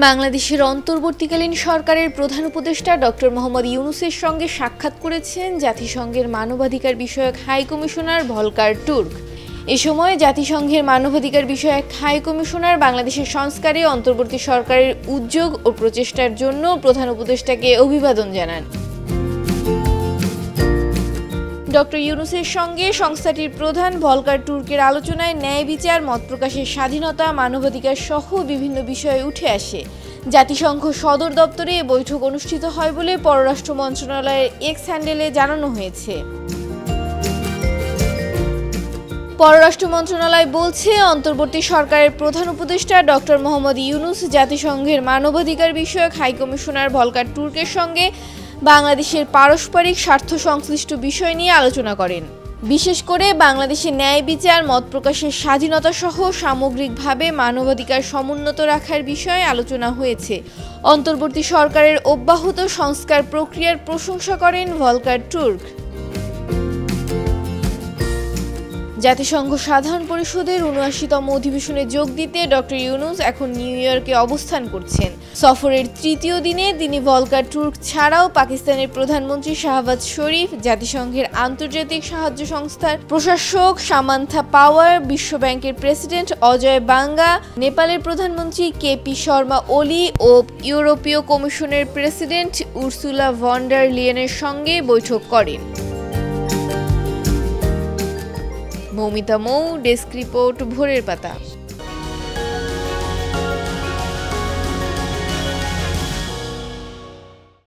বাংলাদেশের অন্তর্বর্তীকালীন সরকারের প্রধান উপদেষ্টা ডক্টর মোহাম্মদ ইউনূসের সঙ্গে সাক্ষাৎ করেছেন জাতিসংঘের মানবাধিকার বিষয়ক হাই কমিশনার ভলকার টুর্ক। এ সময় জাতিসংঘের মানবাধিকার বিষয়ক হাই কমিশনার বাংলাদেশের সংস্কারে অন্তর্বর্তী সরকারের উদ্যোগ ও প্রচেষ্টার জন্য প্রধান উপদেষ্টাকে অভিবাদন জানান। ডক্টর ইউনূসের সঙ্গে সংস্থাটির প্রধান ভলকার টুর্কের আলোচনায় ন্যায় বিচার, মত প্রকাশের স্বাধীনতা, মানবাধিকার সহ বিভিন্ন বিষয়ে উঠে আসে। জাতিসংঘ সদর দপ্তরে এ বৈঠক অনুষ্ঠিত হয় বলে পররাষ্ট্র মন্ত্রণালয়ের এক্স হ্যান্ডেলে জানানো হয়েছে। পররাষ্ট্র মন্ত্রণালয় বলছে, অন্তর্বর্তী সরকারের প্রধান উপদেষ্টা ডক্টর মোহাম্মদ ইউনূস জাতিসংঘের মানবাধিকার বিষয়ক হাই কমিশনার ভলকার টুর্কের সঙ্গে বাংলাদেশের পারস্পরিক স্বার্থ সংশ্লিষ্ট বিষয় নিয়ে আলোচনা করেন। বিশেষ করে বাংলাদেশে ন্যায় বিচার, মত প্রকাশের স্বাধীনতা সহ সামগ্রিকভাবে মানবাধিকার সমুন্নত রাখার বিষয়ে আলোচনা হয়েছে। অন্তর্বর্তী সরকারের অব্যাহত সংস্কার প্রক্রিয়ার প্রশংসা করেন ভলকার টুর্ক। জাতিসংঘ সাধারণ পরিষদের ৭৯তম অধিবেশনে যোগ দিতে ডক্টর ইউনূস এখন নিউ ইয়র্কে অবস্থান করছেন। সফরের তৃতীয় দিনে তিনি ভলকার টুর্ক ছাড়াও পাকিস্তানের প্রধানমন্ত্রী শাহবাজ শরীফ, জাতিসংঘের আন্তর্জাতিক সাহায্য সংস্থার প্রশাসক সামান্থা পাওয়ার, বিশ্বব্যাংকের প্রেসিডেন্ট অজয় বাঙ্গা, নেপালের প্রধানমন্ত্রী কেপি শর্মা ওলি ও ইউরোপীয় কমিশনের প্রেসিডেন্ট উর্সুলা ভন ডার লিয়েনের সঙ্গে বৈঠক করেন। মৌমিতা মৌ, ডেস্ক রিপোর্ট, ভোরের পাতা।